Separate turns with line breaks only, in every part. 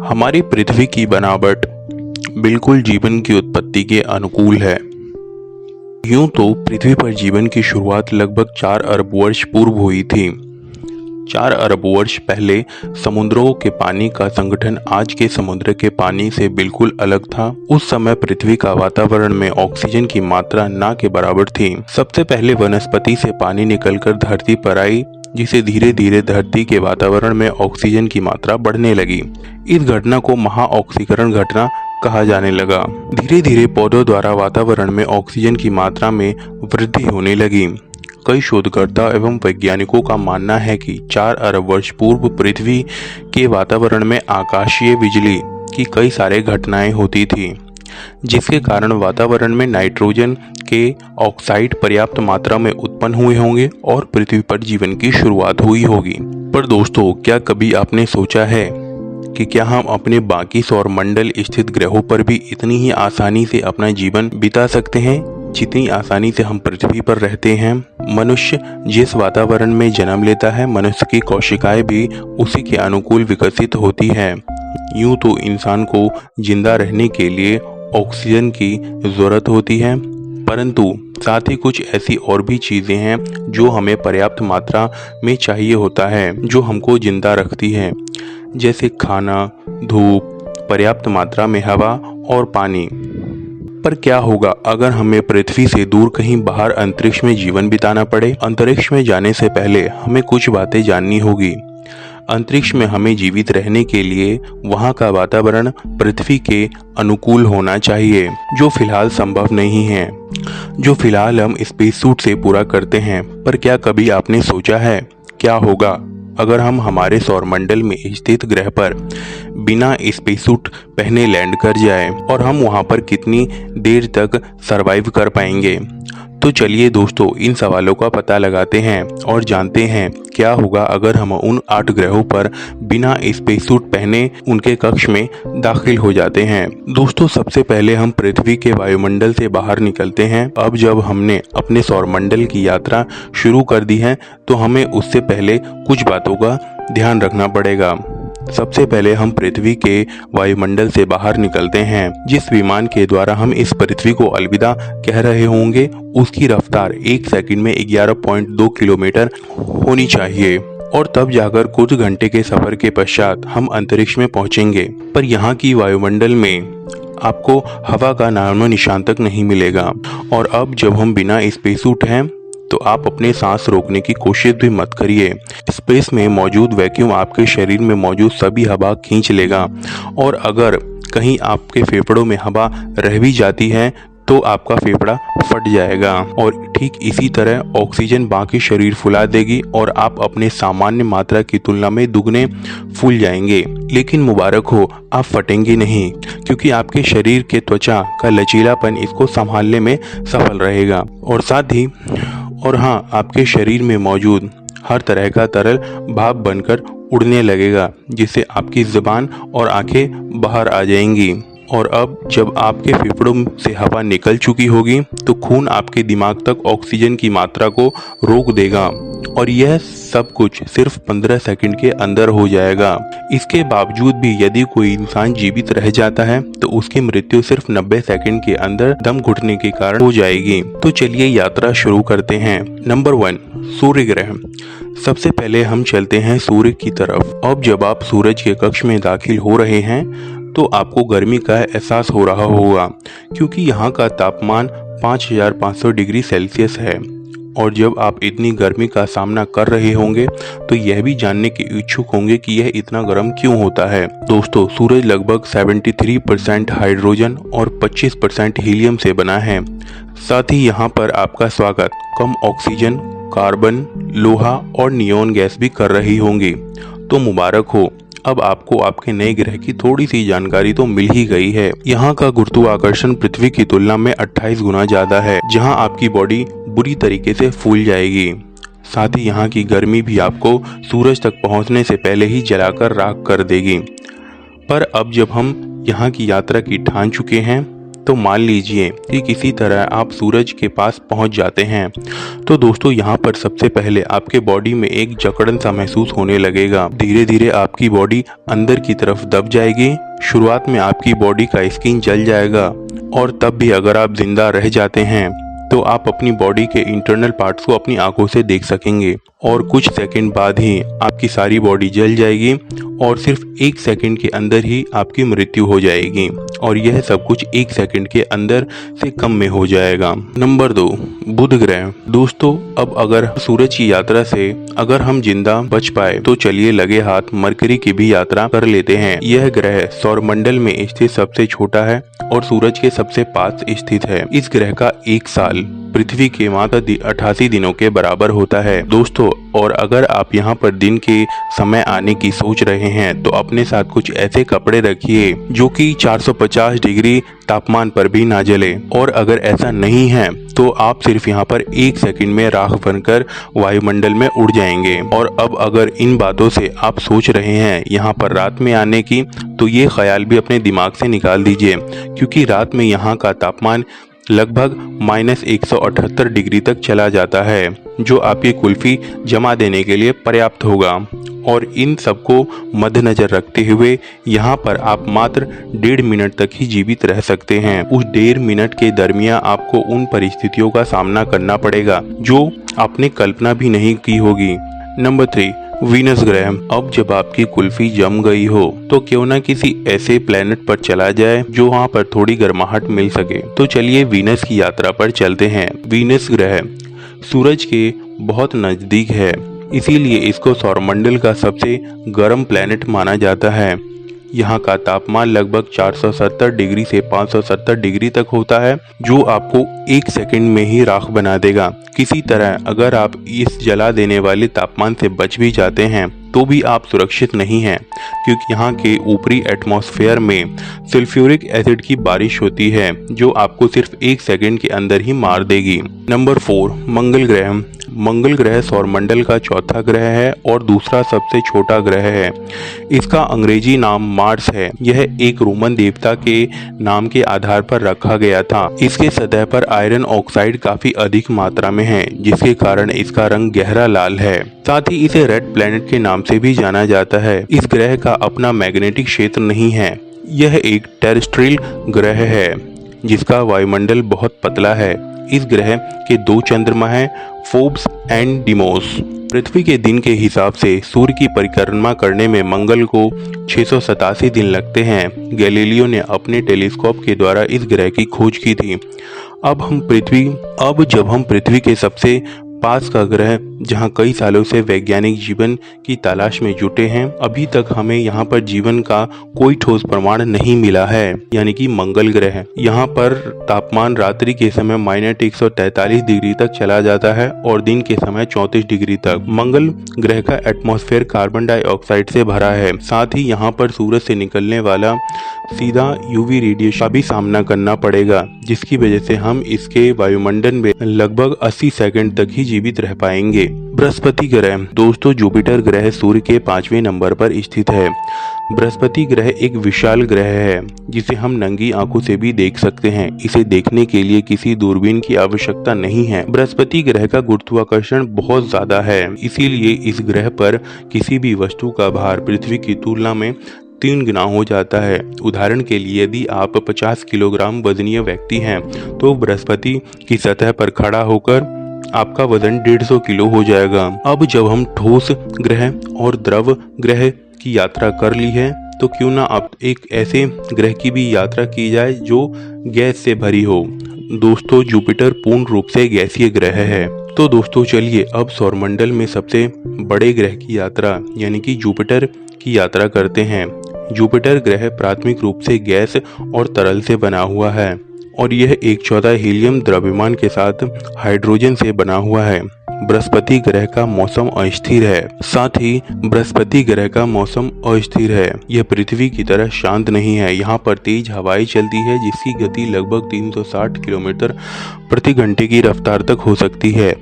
हमारी पृथ्वी की बनावट बिल्कुल जीवन की उत्पत्ति के अनुकूल है। यूं तो पृथ्वी पर जीवन की शुरुआत लगभग 4 अरब वर्ष पूर्व हुई थी। 4 अरब वर्ष पहले समुद्रों के पानी का संगठन आज के समुद्र के पानी से बिल्कुल अलग था। उस समय पृथ्वी का वातावरण में ऑक्सीजन की मात्रा ना के बराबर थी। सबसे पहले वनस्पति से पानी निकलकर धरती पर आई, जिसे धीरे धीरे धरती के वातावरण में ऑक्सीजन की मात्रा बढ़ने लगी। इस घटना को महाऑक्सीकरण घटना कहा जाने लगा। धीरे धीरे पौधों द्वारा वातावरण में ऑक्सीजन की मात्रा में वृद्धि होने लगी। कई शोधकर्ता एवं वैज्ञानिकों का मानना है कि 4 अरब वर्ष पूर्व पृथ्वी के वातावरण में आकाशीय बिजली की कई सारे घटनाएं होती थी, जिसके कारण वातावरण में नाइट्रोजन के ऑक्साइड पर्याप्त मात्रा में उत्पन्न हुए होंगे और पृथ्वी पर जीवन की शुरुआत हुई होगी। पर दोस्तों, क्या कभी आपने सोचा है कि क्या हम अपने बाकी सौर मंडल स्थित ग्रहों पर भी इतनी ही आसानी से अपना जीवन बिता सकते हैं जितनी आसानी से हम पृथ्वी पर रहते हैं? मनुष्य जिस वातावरण में जन्म लेता है, मनुष्य की कोशिकाएं भी उसी के अनुकूल विकसित होती है। यूं तो इंसान को जिंदा रहने के लिए ऑक्सीजन की जरूरत होती है, परंतु साथ ही कुछ ऐसी और भी चीजें हैं जो हमें पर्याप्त मात्रा में चाहिए होता है, जो हमको जिंदा रखती है, जैसे खाना, धूप, पर्याप्त मात्रा में हवा और पानी। पर क्या होगा अगर हमें पृथ्वी से दूर कहीं बाहर अंतरिक्ष में जीवन बिताना पड़े? अंतरिक्ष में जाने से पहले हमें कुछ बातें जाननी होगी। अंतरिक्ष में हमें जीवित रहने के लिए वहां का वातावरण पृथ्वी के अनुकूल होना चाहिए, जो फिलहाल संभव नहीं है, जो फिलहाल हम स्पेस सूट से पूरा करते हैं। पर क्या कभी आपने सोचा है क्या होगा अगर हम हमारे सौरमंडल में स्थित ग्रह पर बिना स्पेस सूट पहने लैंड कर जाएं, और हम वहां पर कितनी देर तक सरवाइव कर पाएंगे? तो चलिए दोस्तों, इन सवालों का पता लगाते हैं और जानते हैं क्या होगा अगर हम उन 8 ग्रहों पर बिना स्पेस सूट पहने उनके कक्ष में दाखिल हो जाते हैं। दोस्तों, सबसे पहले हम पृथ्वी के वायुमंडल से बाहर निकलते हैं। अब जब हमने अपने सौरमंडल की यात्रा शुरू कर दी है, तो हमें उससे पहले कुछ बातों का ध्यान रखना पड़ेगा। सबसे पहले हम पृथ्वी के वायुमंडल से बाहर निकलते हैं। जिस विमान के द्वारा हम इस पृथ्वी को अलविदा कह रहे होंगे, उसकी रफ्तार 1 सेकंड में 11.2 किलोमीटर होनी चाहिए, और तब जाकर कुछ घंटे के सफर के पश्चात हम अंतरिक्ष में पहुंचेंगे। पर यहाँ की वायुमंडल में आपको हवा का नामो निशान तक नहीं मिलेगा। और अब जब हम बिना स्पेस सूट हैं, तो आप अपने सांस रोकने की कोशिश भी मत करिए। स्पेस में मौजूद वैक्यूम आपके शरीर में मौजूद सभी हवा खींच लेगा, और अगर कहीं आपके फेफड़ों में हवा रह भी जाती है तो आपका फेफड़ा फट जाएगा, और ठीक इसी तरह ऑक्सीजन बाकी शरीर फुला देगी और आप अपने सामान्य मात्रा की तुलना में दुगने फूल जाएंगे। लेकिन मुबारक हो, आप फटेंगे नहीं, क्योंकि आपके शरीर के त्वचा का लचीलापन इसको संभालने में सफल रहेगा। और साथ ही हाँ, आपके शरीर में मौजूद हर तरह का तरल भाप बनकर उड़ने लगेगा, जिससे आपकी जुबान और आंखें बाहर आ जाएंगी। और अब जब आपके फेफड़ों से हवा निकल चुकी होगी, तो खून आपके दिमाग तक ऑक्सीजन की मात्रा को रोक देगा, और यह सब कुछ सिर्फ 15 सेकंड के अंदर हो जाएगा। इसके बावजूद भी यदि कोई इंसान जीवित रह जाता है, तो उसकी मृत्यु सिर्फ 90 सेकंड के अंदर दम घुटने के कारण हो जाएगी। तो चलिए यात्रा शुरू करते हैं। नंबर 1, सूर्य ग्रह। सबसे पहले हम चलते हैं सूर्य की तरफ। अब जब आप सूरज के कक्ष में दाखिल हो रहे हैं, तो आपको गर्मी का एहसास हो रहा होगा, क्योंकि यहाँ का तापमान 5500 डिग्री सेल्सियस है। और जब आप इतनी गर्मी का सामना कर रहे होंगे, तो यह भी जानने के इच्छुक होंगे कि यह इतना गर्म क्यों होता है। दोस्तों, सूरज लगभग 73% हाइड्रोजन और 25% हीलियम से बना है। साथ ही यहाँ पर आपका स्वागत कम ऑक्सीजन, कार्बन, लोहा और नियोन गैस भी कर रही होंगी। तो मुबारक हो, अब आपको आपके नए ग्रह की थोड़ी सी जानकारी तो मिल ही गई है। यहाँ का गुरुत्वाकर्षण पृथ्वी की तुलना में 28 गुना ज्यादा है, जहाँ आपकी बॉडी बुरी तरीके से फूल जाएगी। साथ ही यहाँ की गर्मी भी आपको सूरज तक पहुँचने से पहले ही जलाकर राख कर देगी। पर अब जब हम यहाँ की यात्रा की ठान चुके हैं, तो मान लीजिए कि किसी तरह आप सूरज के पास पहुंच जाते हैं। तो दोस्तों यहाँ पर सबसे पहले आपके बॉडी में एक जकड़न सा महसूस होने लगेगा। धीरे धीरे आपकी बॉडी अंदर की तरफ दब जाएगी। शुरुआत में आपकी बॉडी का स्किन जल जाएगा और तब भी अगर आप जिंदा रह जाते हैं तो आप अपनी बॉडी के इंटरनल पार्ट्स को अपनी आंखों से देख सकेंगे और कुछ सेकंड बाद ही आपकी सारी बॉडी जल जाएगी और सिर्फ 1 सेकंड के अंदर ही आपकी मृत्यु हो जाएगी और यह सब कुछ 1 सेकंड के अंदर से कम में हो जाएगा। नंबर 2, बुध ग्रह। दोस्तों अब अगर सूरज की यात्रा से अगर हम जिंदा बच पाए तो चलिए लगे हाथ मरकरी की भी यात्रा कर लेते हैं। यह ग्रह सौरमंडल में स्थित सबसे छोटा है और सूरज के सबसे पास स्थित है। इस ग्रह का 1 साल पृथ्वी के मात्र 88 दिनों के बराबर होता है। दोस्तों और अगर आप यहाँ पर दिन के समय आने की सोच रहे हैं तो अपने साथ कुछ ऐसे कपड़े रखिए जो कि 450 डिग्री तापमान पर भी ना जले, और अगर ऐसा नहीं है तो आप सिर्फ यहाँ पर 1 सेकंड में राख बनकर वायुमंडल में उड़ जाएंगे। और अब अगर इन बातों से आप सोच रहे हैं यहाँ पर रात में आने की, तो ये ख्याल भी अपने दिमाग से निकाल दीजिए, क्योंकि रात में यहाँ का तापमान लगभग -178 डिग्री तक चला जाता है, जो आपकी कुल्फी जमा देने के लिए पर्याप्त होगा। और इन सबको मद्देनजर रखते हुए यहाँ पर आप मात्र 1.5 मिनट तक ही जीवित रह सकते हैं। उस 1.5 मिनट के दरमियान आपको उन परिस्थितियों का सामना करना पड़ेगा जो आपने कल्पना भी नहीं की होगी। नंबर 3, वीनस ग्रह। अब जब आपकी कुल्फी जम गई हो तो क्यों ना किसी ऐसे प्लेनेट पर चला जाए जो वहाँ पर थोड़ी गर्माहट मिल सके। तो चलिए वीनस की यात्रा पर चलते हैं। वीनस ग्रह सूरज के बहुत नजदीक है, इसीलिए इसको सौरमंडल का सबसे गर्म प्लेनेट माना जाता है। यहाँ का तापमान लगभग 470 डिग्री से 570 डिग्री तक होता है, जो आपको 1 सेकंड में ही राख बना देगा। किसी तरह अगर आप इस जला देने वाले तापमान से बच भी जाते हैं तो भी आप सुरक्षित नहीं हैं, क्योंकि यहाँ के ऊपरी एटमॉस्फेयर में सल्फ्यूरिक एसिड की बारिश होती है जो आपको सिर्फ 1 सेकंड के अंदर ही मार देगी। नंबर 4, मंगल ग्रह। मंगल ग्रह सौरमंडल का चौथा ग्रह है और दूसरा सबसे छोटा ग्रह है। इसका अंग्रेजी नाम मार्स है। यह एक रोमन देवता के नाम के आधार पर रखा गया था। इसके सतह पर आयरन ऑक्साइड काफी अधिक मात्रा में है, जिसके कारण इसका रंग गहरा लाल है। साथ ही इसे रेड प्लैनेट के नाम से भी जाना जाता है। इस ग्रह का अपना मैग्नेटिक क्षेत्र नहीं है। यह एक टेरेस्ट्रियल ग्रह है जिसका वायुमंडल बहुत पतला है। इस ग्रह के 2 चंद्रमा हैं, फोर्ब्स एंड डीमोस। पृथ्वी के दिन के हिसाब से सूर्य की परिक्रमा करने में मंगल को 687 दिन लगते हैं। गैलीलियो ने अपने टेलीस्कोप के द्वारा इस ग्रह की खोज की थी। अब जब हम पृथ्वी के सबसे पास का ग्रह, जहां कई सालों से वैज्ञानिक जीवन की तलाश में जुटे हैं, अभी तक हमें यहां पर जीवन का कोई ठोस प्रमाण नहीं मिला है, यानी कि मंगल ग्रह। यहां पर तापमान रात्रि के समय -143 डिग्री तक चला जाता है और दिन के समय 34 डिग्री तक। मंगल ग्रह का एटमॉस्फेयर कार्बन डाइऑक्साइड से भरा है। साथ ही यहाँ पर सूरज से निकलने वाला सीधा यूवी रेडिएशन का भी सामना करना पड़ेगा, जिसकी वजह से हम इसके वायुमंडल में लगभग 80 सेकंड तक ही जीवित रह पाएंगे। बृहस्पति ग्रह। दोस्तों जुपिटर ग्रह सूर्य के 5वें नंबर पर स्थित है। बृहस्पति ग्रह एक विशाल ग्रह है जिसे हम नंगी आंखों से भी देख सकते हैं। इसे देखने के लिए किसी दूरबीन की आवश्यकता नहीं है। बृहस्पति ग्रह का गुरुत्वाकर्षण बहुत ज्यादा है, इसीलिए इस ग्रह पर किसी भी वस्तु का भार पृथ्वी की तुलना में 3 गुना हो जाता है। उदाहरण के लिए यदि आप 50 किलोग्राम वजनीय व्यक्ति हैं तो बृहस्पति की सतह पर खड़ा होकर आपका वजन 150 किलो हो जाएगा। अब जब हम ठोस ग्रह और द्रव ग्रह की यात्रा कर ली है तो क्यों ना आप एक ऐसे ग्रह की भी यात्रा की जाए जो गैस से भरी हो। दोस्तों जुपिटर पूर्ण रूप से गैसीय ग्रह है। तो दोस्तों चलिए अब सौरमंडल में सबसे बड़े ग्रह की यात्रा यानी कि जुपिटर की यात्रा करते हैं। जुपिटर ग्रह प्राथमिक रूप से गैस और तरल से बना हुआ है और यह 1/4 हीलियम द्रव्यमान के साथ हाइड्रोजन से बना हुआ है। बृहस्पति ग्रह का मौसम अस्थिर है। साथ ही बृहस्पति ग्रह का मौसम अस्थिर है। यह पृथ्वी की तरह शांत नहीं है। यहाँ पर तेज हवाएं चलती है जिसकी गति लगभग 360 किलोमीटर प्रति घंटे की रफ्तार तक हो सकती है।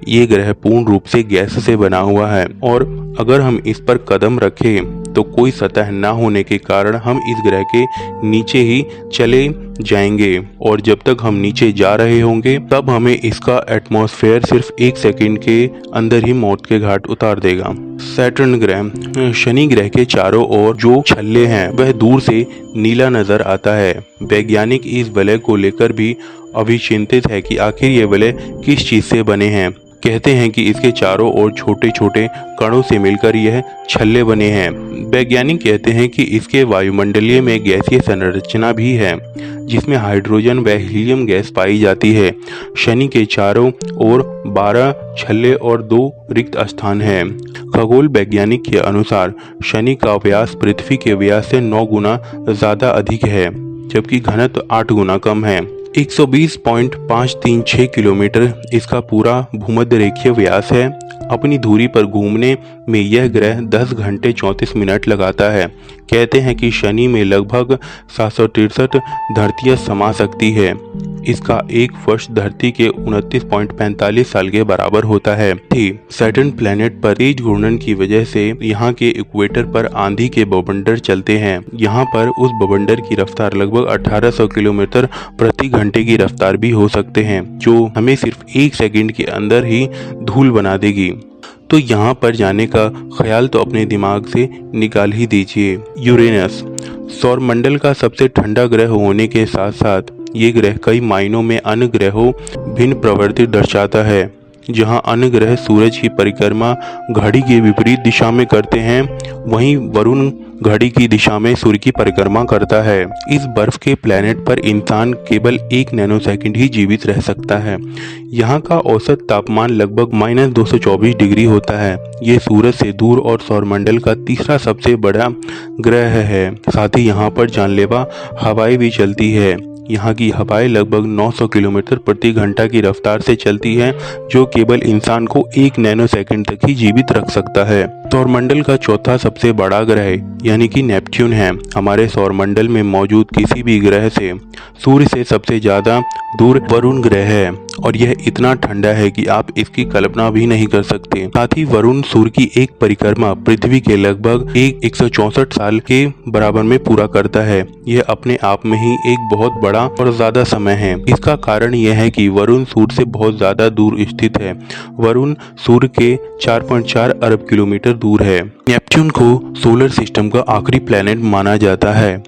ये ग्रह पूर्ण रूप से गैस से बना हुआ है और अगर हम इस पर कदम रखें तो कोई सतह न होने के कारण हम इस ग्रह के नीचे ही चले जाएंगे और जब तक हम नीचे जा रहे होंगे तब हमें इसका एटमॉस्फेयर सिर्फ 1 सेकंड के अंदर ही मौत के घाट उतार देगा। सैटर्न ग्रह, शनि ग्रह के चारों ओर जो छल्ले हैं वह दूर से नीला नजर आता है। वैज्ञानिक इस वलय को लेकर भी अभी चिंतित है कि आखिर ये वलय किस चीज से बने हैं। कहते हैं कि इसके चारों ओर छोटे छोटे कणों से मिलकर यह छल्ले बने हैं। वैज्ञानिक कहते हैं कि इसके वायुमंडलीय में गैसीय संरचना भी है जिसमें हाइड्रोजन व हीलियम गैस पाई जाती है। शनि के चारों ओर 12 छल्ले और 2 रिक्त स्थान हैं। खगोल वैज्ञानिक के अनुसार शनि का व्यास पृथ्वी के व्यास से 9 गुना ज्यादा अधिक है जबकि घनत्व 8 गुना कम है। 120.536 किलोमीटर इसका पूरा भूमध्य रेखीय व्यास है। अपनी धुरी पर घूमने में यह ग्रह 10 घंटे 34 मिनट लगाता है। कहते हैं कि शनि में लगभग 763 धरतियां समा सकती है। इसका एक वर्ष धरती के 29.45 साल के बराबर होता है। सैटर्न प्लैनेट पर तेज घूर्णन की वजह से यहाँ के इक्वेटर पर आंधी के बवंडर चलते हैं। यहाँ पर उस बवंडर की रफ्तार लगभग 1800 किलोमीटर प्रति घंटे की रफ्तार भी हो सकते हैं जो हमें सिर्फ 1 सेकंड के अंदर ही धूल बना देगी। तो यहाँ पर जाने का ख्याल तो अपने दिमाग से निकाल ही दीजिए। यूरेनस सौरमंडल का सबसे ठंडा ग्रह होने के साथ साथ ये ग्रह कई मायनों में अन्य ग्रहों भिन्न प्रवृत्ति दर्शाता है। जहाँ अन्य ग्रह सूरज की परिक्रमा घड़ी के विपरीत दिशा में करते हैं वहीं वरुण घड़ी की दिशा में सूर्य की परिक्रमा करता है। इस बर्फ के प्लेनेट पर इंसान केवल 1 नैनोसेकंड ही जीवित रह सकता है। यहाँ का औसत तापमान लगभग -224 डिग्री होता है। ये सूरज से दूर और सौरमंडल का तीसरा सबसे बड़ा ग्रह है। साथ ही यहाँ पर जानलेवा हवाएं भी चलती है। यहाँ की हवाएं लगभग 900 किलोमीटर प्रति घंटा की रफ्तार से चलती है जो केवल इंसान को 1 नैनोसेकंड तक ही जीवित रख सकता है। सौरमंडल का चौथा सबसे बड़ा ग्रह यानी कि नेपच्यून है। हमारे सौरमंडल में मौजूद किसी भी ग्रह से सूर्य से सबसे ज्यादा दूर वरुण ग्रह है और यह इतना ठंडा है कि आप इसकी कल्पना भी नहीं कर सकते। साथ ही वरुण सूर्य की एक परिक्रमा पृथ्वी के लगभग 164 साल के बराबर में पूरा करता है। यह अपने आप में ही एक बहुत बड़ा और ज्यादा समय है। इसका कारण यह है कि वरुण सूर्य से बहुत ज्यादा दूर स्थित है। वरुण सूर्य के 4.4 अरब किलोमीटर दूर है। नेपच्यून को सोलर सिस्टम का आखिरी प्लैनेट माना जाता है।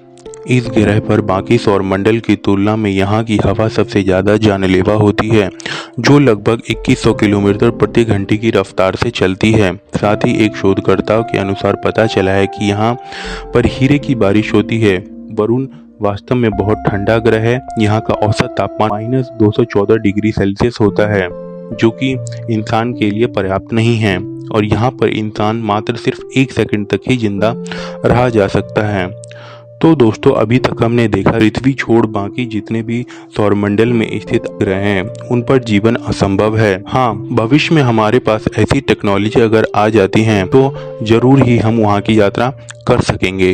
इस ग्रह पर बाकी सौरमंडल की तुलना में यहाँ की हवा सबसे ज्यादा जानलेवा होती है जो लगभग 2100 किलोमीटर प्रति घंटे की रफ्तार से चलती है। साथ ही एक शोधकर्ताओं के अनुसार पता चला है कि यहाँ पर हीरे की बारिश होती है। वरुण वास्तव में बहुत ठंडा ग्रह है। यहाँ का औसत तापमान -214 डिग्री सेल्सियस होता है जो कि इंसान के लिए पर्याप्त नहीं है और यहाँ पर इंसान मात्र सिर्फ 1 सेकंड तक ही जिंदा रहा जा सकता है। तो दोस्तों अभी तक हमने देखा पृथ्वी छोड़ बाकी जितने भी सौरमंडल में स्थित ग्रह हैं उन पर जीवन असंभव है। हाँ, भविष्य में हमारे पास ऐसी टेक्नोलॉजी अगर आ जाती है तो जरूर ही हम वहाँ की यात्रा कर सकेंगे।